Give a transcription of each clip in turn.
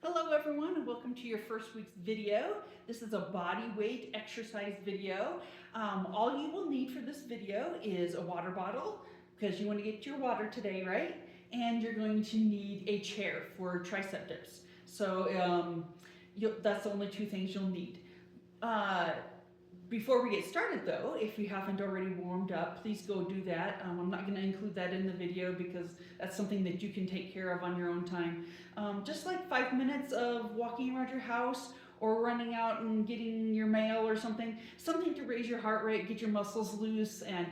Hello everyone and welcome to your first week's video. This is a body weight exercise video. All you will need for this video is a water bottle because you want to get your water today, right? And you're going to need a chair for tricep dips. So that's the only two things you'll need. Before we get started though, if you haven't already warmed up, please go do that. I'm not going to include that in the video because that's something that you can take care of on your own time. Just like 5 minutes of walking around your house or running out and getting your mail or something to raise your heart rate, get your muscles loose, and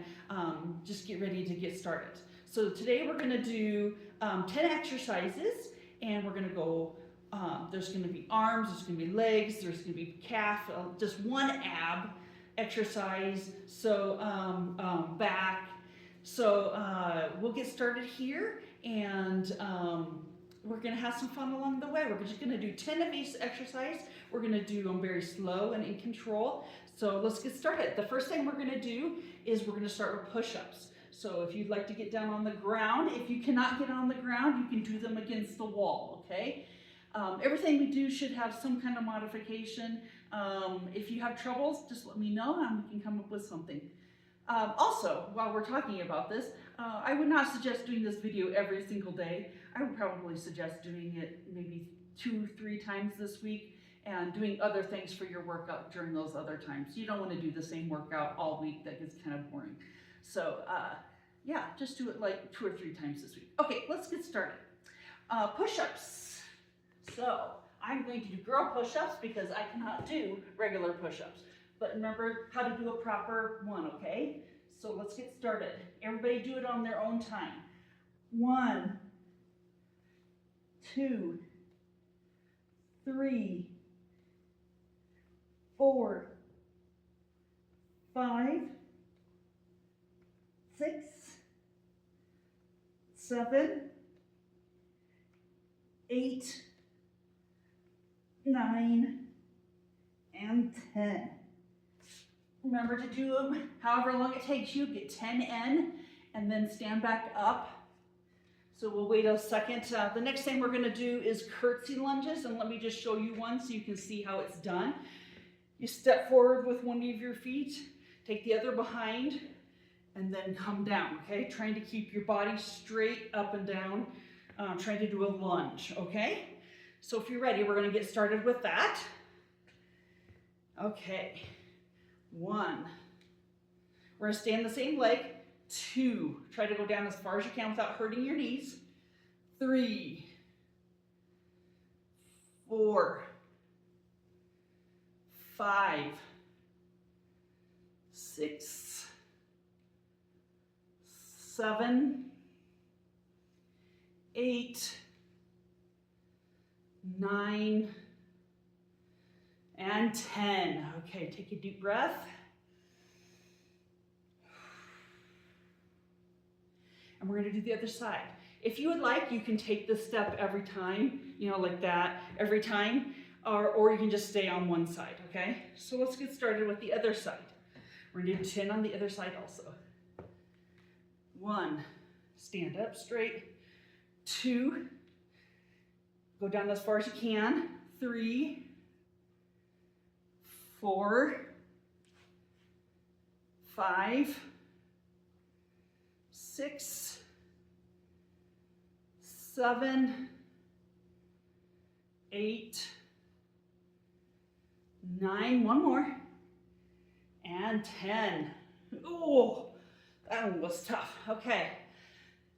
just get ready to get started. So today we're going to do 10 exercises, and we're going to go there's going to be arms, there's going to be legs, there's going to be calf, just one ab exercise, so back. So we'll get started here, and we're going to have some fun along the way. We're just going to do 10 of each exercise. We're going to do them very slow and in control. So let's get started. The first thing we're going to do is we're going to start with push-ups. So if you'd like to get down on the ground, if you cannot get on the ground, you can do them against the wall, okay? Everything we do should have some kind of modification. If you have troubles, just let me know and we can come up with something. Also, while we're talking about this, I would not suggest doing this video every single day. I would probably suggest doing it maybe 2-3 times this week and doing other things for your workout during those other times. You don't want to do the same workout all week. That gets kind of boring. So yeah, just do it like 2 or 3 times this week. Okay, let's get started. Push-ups. So I'm going to do girl push-ups because I cannot do regular push-ups. But remember how to do a proper one, okay? So let's get started. Everybody do it on their own time. 1, 2, 3, 4, 5, 6, 7, 8, 9, and 10. Remember to do them however long it takes you. Get 10 in and then stand back up. So we'll wait a second. The next thing we're going to do is curtsy lunges, and let me just show you one so you can see how it's done. You step forward with one of your feet, take the other behind, and then come down, okay? Trying to keep your body straight up and down, trying to do a lunge, okay? So if you're ready, we're going to get started with that. Okay. 1. We're going to stay on the same leg. 2. Try to go down as far as you can without hurting your knees. 3. 4. 5. 6. 7. 8. 9. And 10. Okay, take a deep breath. And we're going to do the other side. If you would like, you can take this step every time, you know, like that, every time, or you can just stay on one side, okay? So let's get started with the other side. We're going to do 10 on the other side also. 1, stand up straight. 2, go down as far as you can. 3, 4, 5, 6, 7, 8, 9, one more, and 10. Oh, that one was tough. Okay,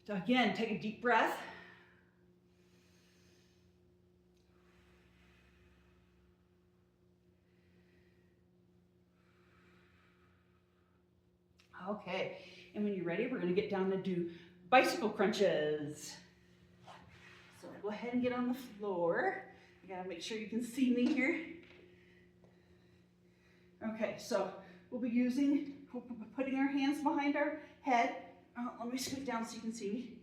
so again, take a deep breath. Okay, and when you're ready, we're going to get down to do bicycle crunches. So go ahead and get on the floor. You got to make sure you can see me here. Okay, so we'll be putting our hands behind our head. Let me scoot down so you can see me.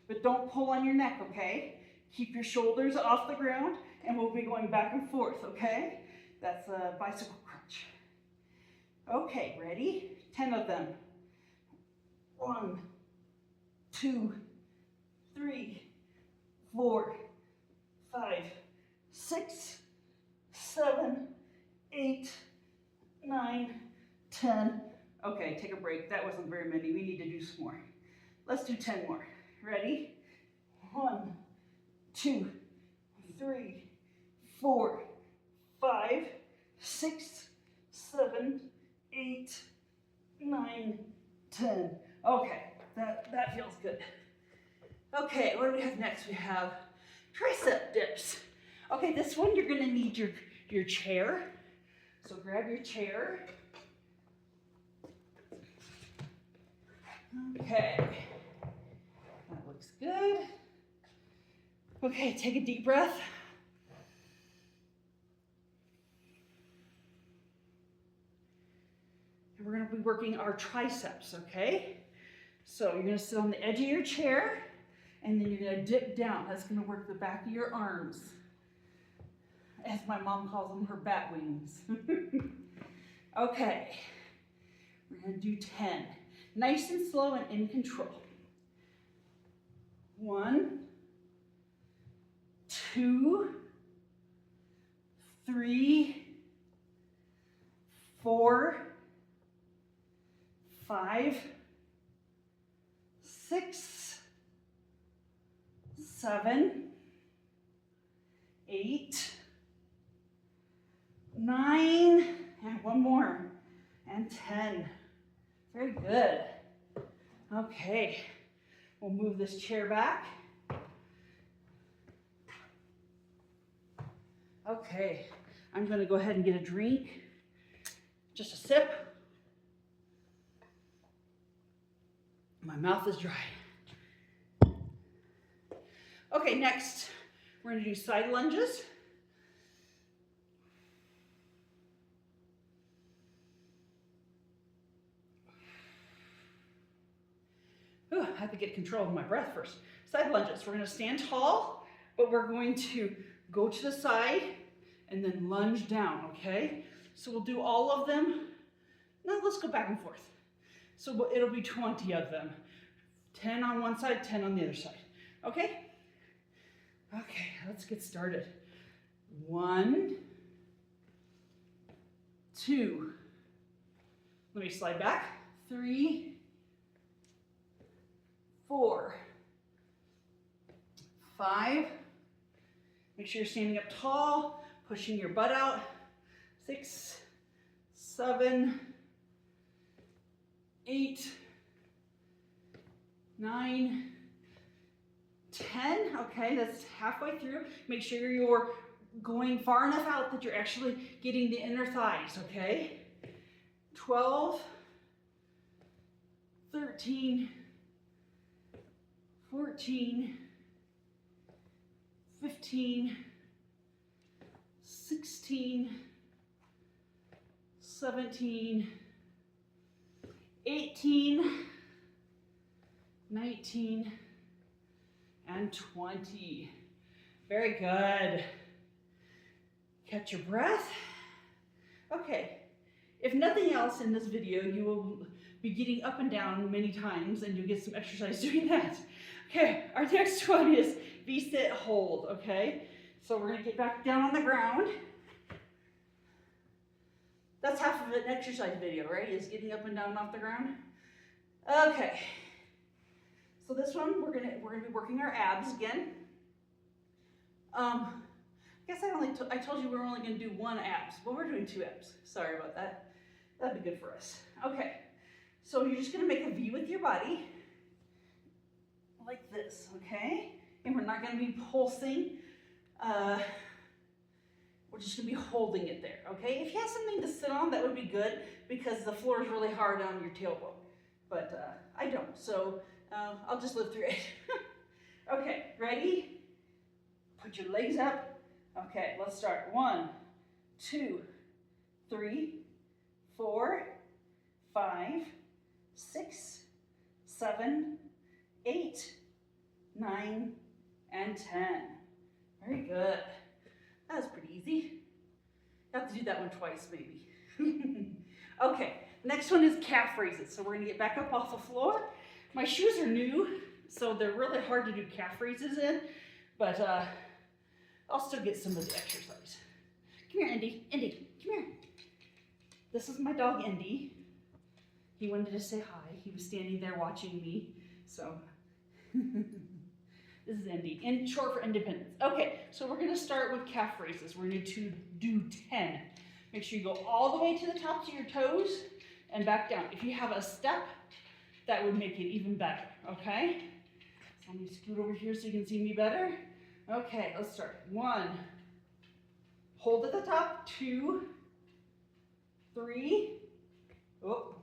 But don't pull on your neck, okay? Keep your shoulders off the ground, and we'll be going back and forth, okay? That's a bicycle crunch. Okay, ready? 10 of them. 1, 2, 3, 4, 5, that wasn't very many. We need to do some more. Let's do 10 more. Ready? 1, 2, 3, 4, 5, 6, 7, 8, 9, 10. Okay, that feels good. Okay, what do we have next? We have tricep dips. Okay, this one you're gonna need your chair. So grab your chair. Okay, that looks good. Okay, take a deep breath. And we're gonna be working our triceps, okay? So you're gonna sit on the edge of your chair, and then you're gonna dip down. That's gonna work the back of your arms. As my mom calls them, her bat wings. Okay, we're gonna do 10. Nice and slow and in control. 1, 2, 3, 4, 5, 6, 7, 8, 9, and one more, and 10. Very good. Okay, we'll move this chair back. Okay, I'm gonna go ahead and get a drink. Just a sip. My mouth is dry. Okay, next, we're gonna do side lunges. Ooh, I have to get control of my breath first. Side lunges, we're gonna stand tall, but we're going to go to the side and then lunge down, okay? So we'll do all of them. Now let's go back and forth. So it'll be 20 of them. 10 on one side, 10 on the other side, okay? Okay, let's get started. 1, 2, let me slide back. 3, 4, 5, make sure you're standing up tall, pushing your butt out. 6, 7, 8, 9, 10. Okay, that's halfway through. Make sure you're going far enough out that you're actually getting the inner thighs, okay? 12, 13, 14, 15, 16, 17, 18, 19, and 20. Very good. Catch your breath. Okay, if nothing else in this video, you will be getting up and down many times and you'll get some exercise doing that. Okay, our next one is V-sit hold, okay? So we're gonna get back down on the ground. That's half of an exercise video, right? Is getting up and down off the ground. Okay. So this one, we're gonna be working our abs again. I guess I told you we were only gonna do 1 abs. Well, we're doing 2 abs. Sorry about that. That'd be good for us. Okay. So you're just gonna make a V with your body, like this, okay? And we're not gonna be pulsing. We're just gonna be holding it there, okay? If you have something to sit on, that would be good because the floor is really hard on your tailbone. But I don't, so I'll just live through it. Okay, ready? Put your legs up. Okay, let's start. 1, 2, 3, 4, 5, 6, 7, 8, 9, and 10. Very good. That was pretty easy. You have to do that one twice, maybe. Okay, next one is calf raises. So we're gonna get back up off the floor. My shoes are new, so they're really hard to do calf raises in, but I'll still get some of the exercise. Come here, Indy. Indy, come here. This is my dog, Indy. He wanted to say hi. He was standing there watching me. So this is Indy, in short for independence. Okay, so we're gonna start with calf raises. We're going to do 10. Make sure you go all the way to the tops of your toes and back down. If you have a step, that would make it even better, okay? So let me scoot over here so you can see me better. Okay, let's start. 1, hold at the top, 2, 3, oh,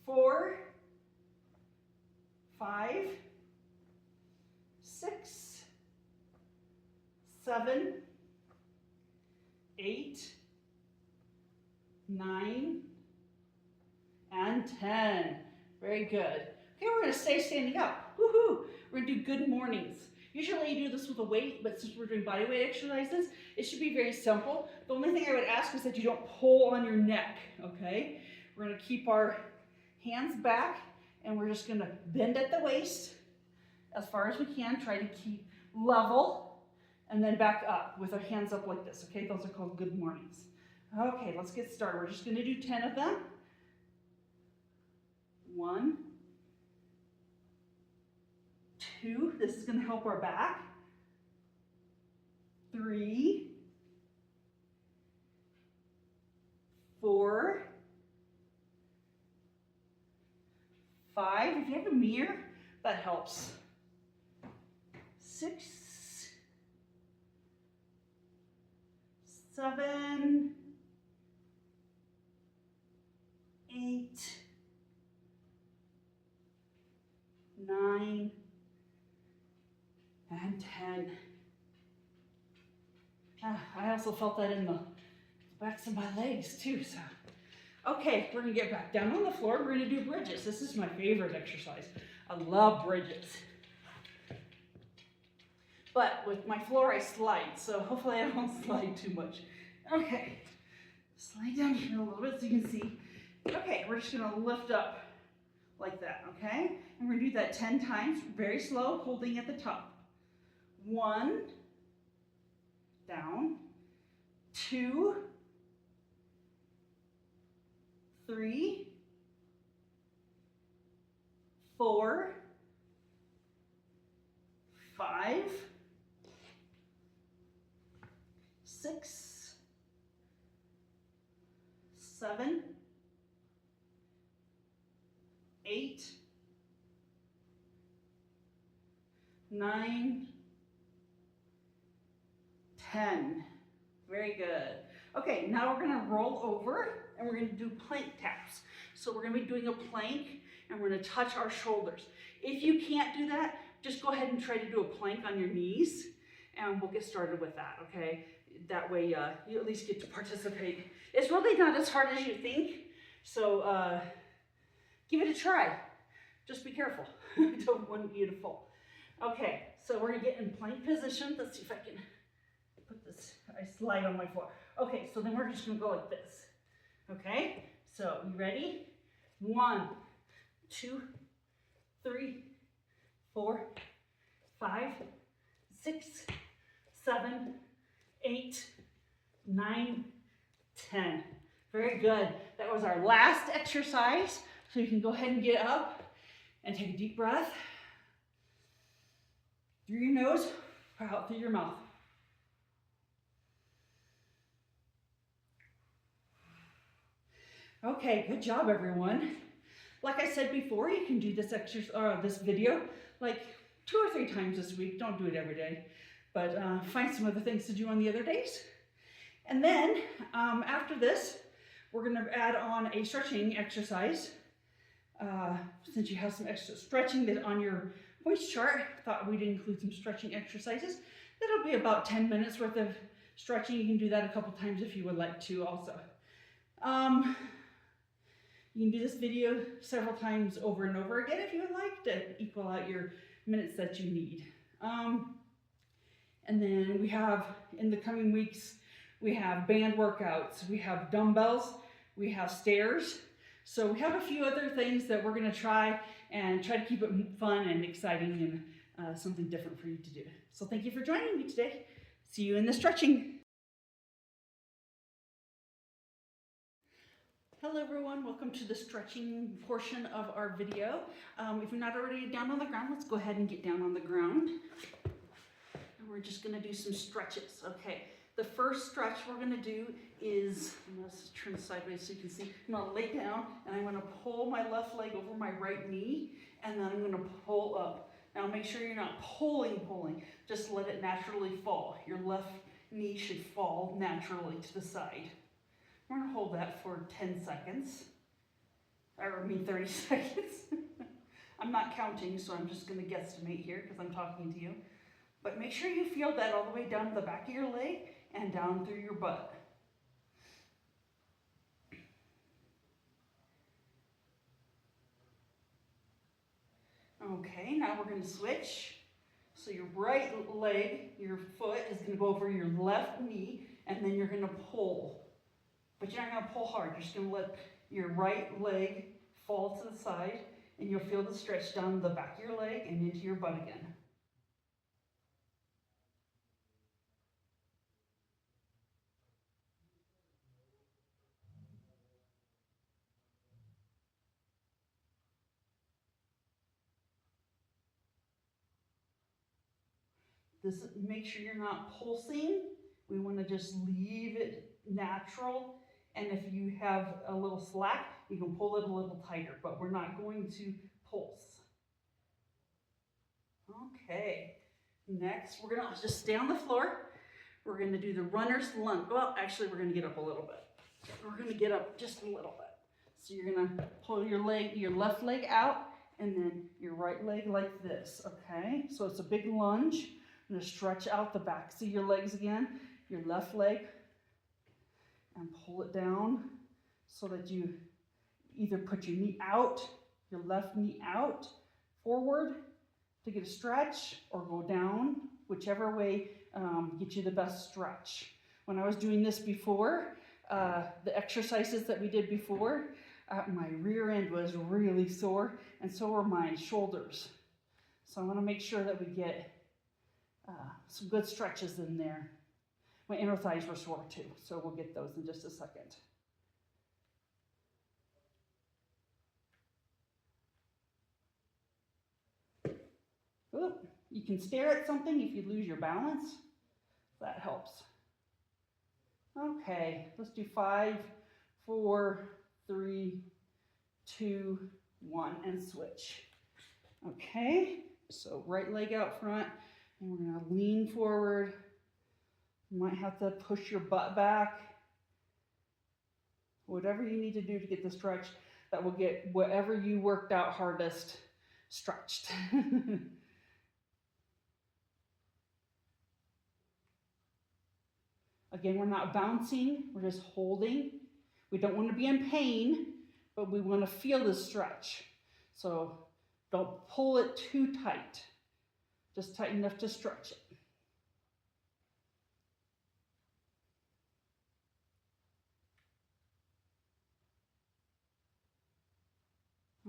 4, 5, 6, 7, 8, 9, and 10. Very good. Okay, we're going to stay standing up. Woohoo! We're going to do good mornings. Usually you do this with a weight, but since we're doing body weight exercises, it should be very simple. The only thing I would ask is that you don't pull on your neck, okay? We're going to keep our hands back, and we're just going to bend at the waist as far as we can. Try to keep level, and then back up with our hands up like this, okay? Those are called good mornings. Okay, let's get started. We're just going to do 10 of them. 1, 2, this is going to help our back. 3, 4, 5. If you have a mirror, that helps. 6, 7, 8, 9, and 10. I also felt that in the backs of my legs too. So, okay, we're gonna get back down on the floor. We're gonna do bridges. This is my favorite exercise. I love bridges. But with my floor, I slide, so hopefully I don't slide too much. Okay, slide down here a little bit so you can see. Okay, we're just gonna lift up like that, okay? And we're gonna do that 10 times, very slow, holding at the top. 1, down, 2, 3, 4, 5, 6, 7, 8, 9, 10. Very good. Okay, now we're gonna roll over and we're gonna do plank taps. So we're gonna be doing a plank and we're gonna touch our shoulders. If you can't do that, just go ahead and try to do a plank on your knees and we'll get started with that, okay? That way you at least get to participate. It's really not as hard as you think, so give it a try. Just be careful. I don't want you to fall. Okay, so we're gonna get in plank position. Let's see if I can put this, I slide on my floor. Okay, so then we're just gonna go like this. Okay, so you ready? 1, 2, 3, 4, 5, 6, 7, 8, 9, 10. Very good. That was our last exercise. So you can go ahead and get up and take a deep breath through your nose, out through your mouth. Okay, good job everyone. Like I said before, you can do this this video like 2 or 3 times this week. Don't do it every day, but find some other things to do on the other days. And then after this, we're gonna add on a stretching exercise. Since you have some extra stretching that on your points chart, thought we'd include some stretching exercises. That'll be about 10 minutes worth of stretching. You can do that a couple times if you would like to also. You can do this video several times over and over again if you would like to equal out your minutes that you need. And then we have, in the coming weeks, we have band workouts, we have dumbbells, we have stairs. So we have a few other things that we're gonna try to keep it fun and exciting and something different for you to do. So thank you for joining me today. See you in the stretching. Hello everyone, welcome to the stretching portion of our video. If you're not already down on the ground, let's go ahead and get down on the ground. And we're just gonna do some stretches, okay? The first stretch we're gonna do is, let's turn sideways so you can see, I'm gonna lay down and I'm gonna pull my left leg over my right knee, and then I'm gonna pull up. Now make sure you're not pulling, just let it naturally fall. Your left knee should fall naturally to the side. We're gonna hold that for 10 seconds, or 30 seconds. I'm not counting, so I'm just gonna guesstimate here because I'm talking to you. But make sure you feel that all the way down to the back of your leg and down through your butt. Okay, now we're gonna switch. So your right leg, your foot is gonna go over your left knee, and then you're gonna pull. But you're not going to pull hard. You're just going to let your right leg fall to the side, and you'll feel the stretch down the back of your leg and into your butt again. Make sure you're not pulsing. We want to just leave it natural. And if you have a little slack, you can pull it a little tighter, but we're not going to pulse. Okay, next we're gonna just stay on the floor. We're gonna do the runner's lunge. Well, actually we're gonna get up a little bit. We're gonna get up just a little bit. So you're gonna pull your left leg out, and then your right leg like this, okay? So it's a big lunge. I'm gonna stretch out the backs of your legs again, your left leg, and pull it down so that you either put your knee out, your left knee out, forward to get a stretch, or go down, whichever way gets you the best stretch. When I was doing this before, the exercises that we did before, my rear end was really sore, and so were my shoulders. So I want to make sure that we get some good stretches in there. My inner thighs were sore too, so we'll get those in just a second. Oop. You can stare at something if you lose your balance. That helps. Okay, let's do 5, 4, 3, 2, 1, and switch. Okay, so right leg out front, and we're gonna lean forward. You might have to push your butt back. Whatever you need to do to get the stretch that will get whatever you worked out hardest stretched. Again, we're not bouncing, we're just holding. We don't want to be in pain, but we want to feel the stretch. So don't pull it too tight, just tight enough to stretch it.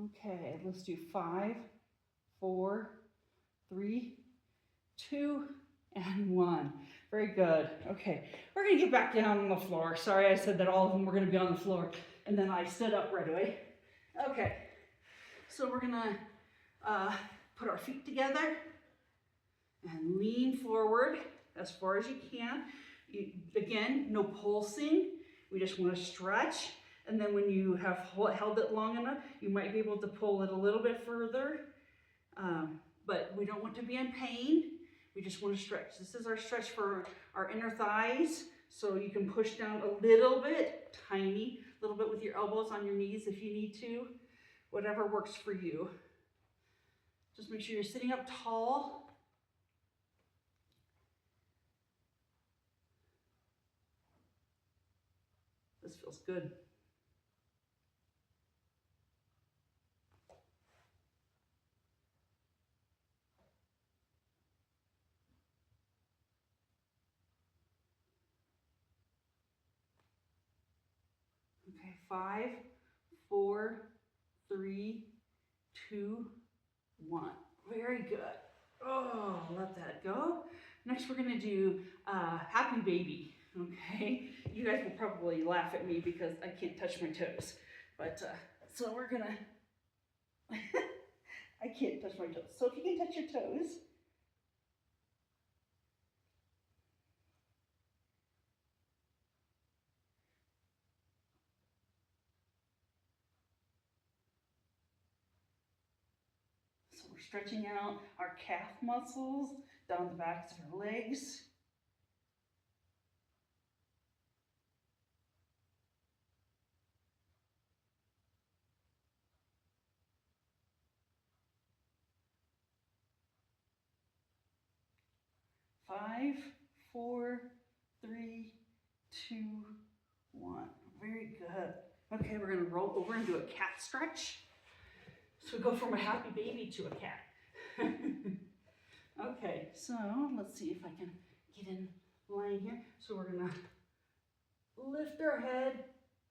Okay, let's do 5, 4, 3, 2, and 1. Very good. Okay, we're gonna get back down on the floor. Sorry, I said that all of them were gonna be on the floor, and then I stood up right away. Okay, so we're gonna put our feet together and lean forward as far as you can. Again, no pulsing. We just want to stretch. And then when you have held it long enough, you might be able to pull it a little bit further. But we don't want to be in pain. We just want to stretch. This is our stretch for our inner thighs. So you can push down a little bit, tiny, a little bit with your elbows on your knees if you need to. Whatever works for you. Just make sure you're sitting up tall. This feels good. Okay, 5, 4, 3, 2, 1. Very good. Oh, let that go. Next, we're gonna do happy baby. Okay, you guys will probably laugh at me because I can't touch my toes, but so we're gonna, I can't touch my toes. So if you can touch your toes, so we're stretching out our calf muscles down the backs of our legs. Five, four, three, two, one. Very good. Okay, we're gonna roll over and do a cat stretch. So we go from a happy baby to a cat. Okay, so let's see if I can get in line here. So we're gonna lift our head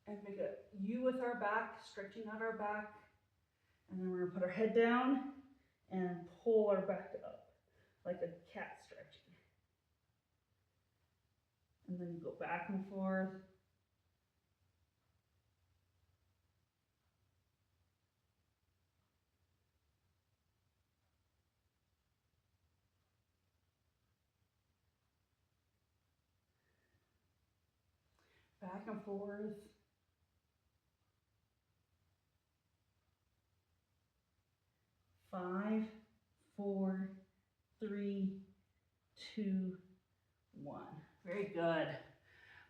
and make a U with our back, stretching out our back. And then we're gonna put our head down and pull our back up like a cat stretching. And then go back and forth. Back and forth. Five, four, three, two, one. Very good.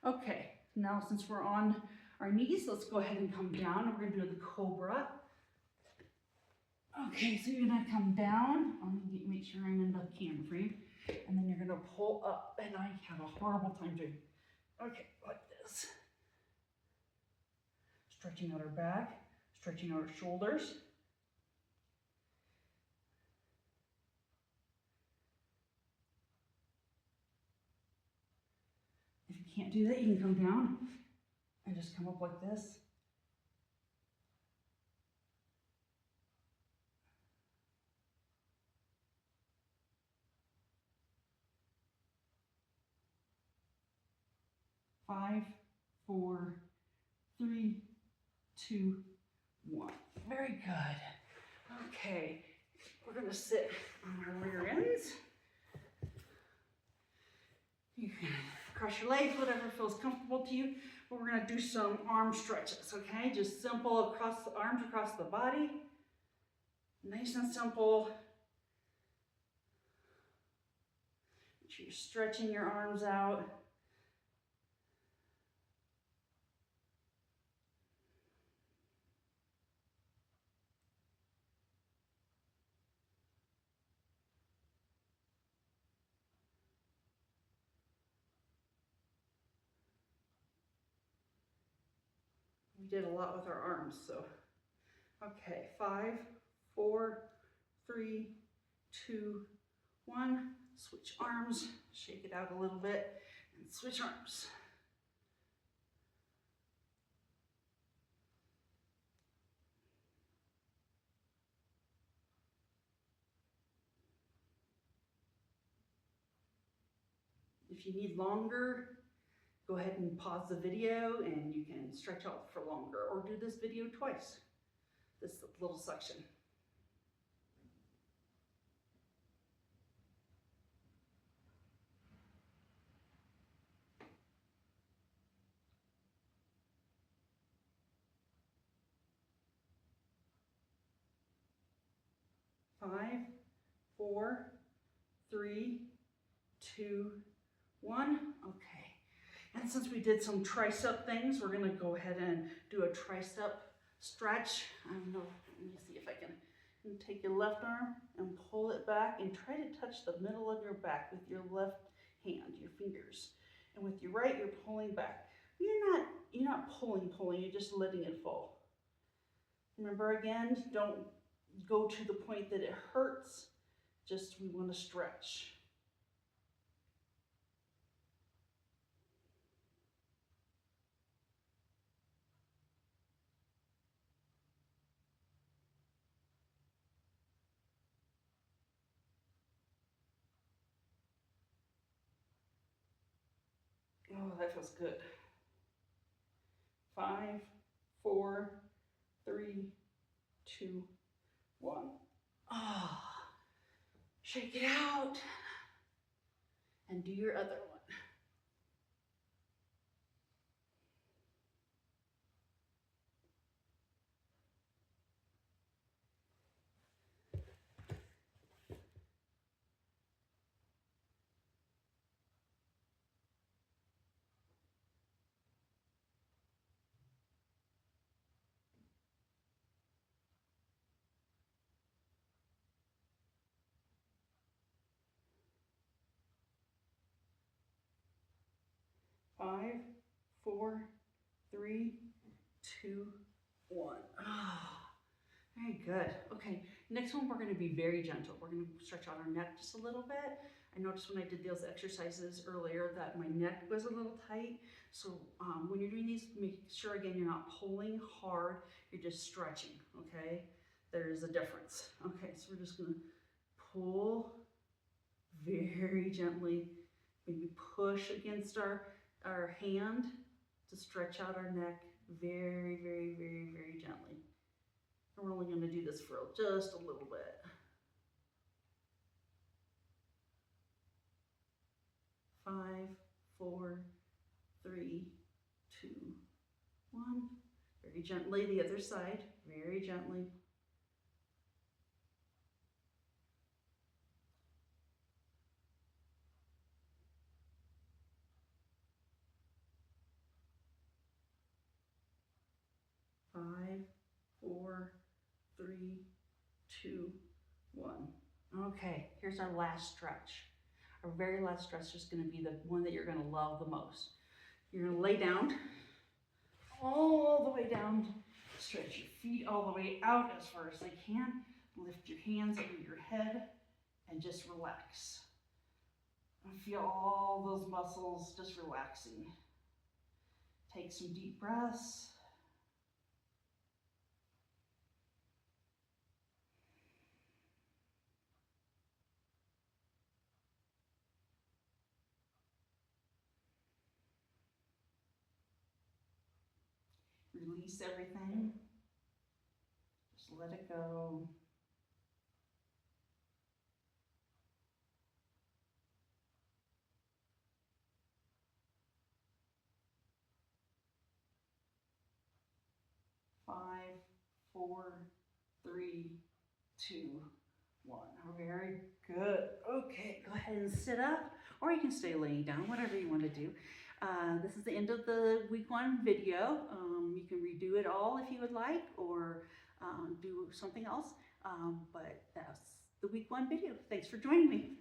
Okay, now since we're on our knees, let's go ahead and come down. We're gonna do the cobra. Okay, so you're gonna come down. I'm gonna make sure I'm in the camera frame. And then you're gonna pull up. And I have a horrible time doing it. Okay, like this. Stretching out our back, stretching out our shoulders. If you can't do that, you can come down and just come up like this. Five, four, three, two, one. Very good. Okay, we're gonna sit on our rear ends. You can cross your legs, whatever feels comfortable to you. But we're gonna do some arm stretches, okay? Just simple across the arms, across the body. Nice and simple. Make sure you're stretching your arms out. We did a lot with our arms, so. Okay, 5, 4, 3, 2, 1. Switch arms, shake it out a little bit, and switch arms. If you need longer, go ahead and pause the video and you can stretch out for longer, or do this video twice, this little section. Five, 4, 3, 2, 1. Okay. And since we did some tricep things, we're gonna go ahead and do a tricep stretch. I don't know, let me see if I can. And take your left arm and pull it back and try to touch the middle of your back with your left hand, your fingers. And with your right, you're pulling back. You're not pulling, you're just letting it fall. Remember again, don't go to the point that it hurts, just we want to stretch. Oh, that feels good. 5, 4, 3, 2, 1. Ah, shake it out. And do your other one. 5, 4, 3, 2, 1. Ah, very good. Okay, next one we're going to be very gentle. We're going to stretch out our neck just a little bit. I noticed when I did those exercises earlier that my neck was a little tight. So when you're doing these, make sure again you're not pulling hard, you're just stretching, okay? There's a difference. Okay, so we're just going to pull very gently, maybe push against our hand to stretch out our neck very, very, very, very gently. And we're only going to do this for just a little bit. 5, 4, 3, 2, 1. Very gently, the other side, very gently. 5, 4, 3, 2, 1. Okay, here's our last stretch. Our very last stretch is going to be the one that you're going to love the most. You're going to lay down, all the way down, stretch your feet all the way out as far as they can. Lift your hands over your head and just relax. And feel all those muscles just relaxing. Take some deep breaths. Release everything. Just let it go. Five, 4, 3, 2, 1. Very good. Okay, go ahead and sit up, or you can stay laying down, whatever you want to do. This is the end of the week 1 video. You can redo it all if you would like, or do something else. But that's the week 1 video. Thanks for joining me.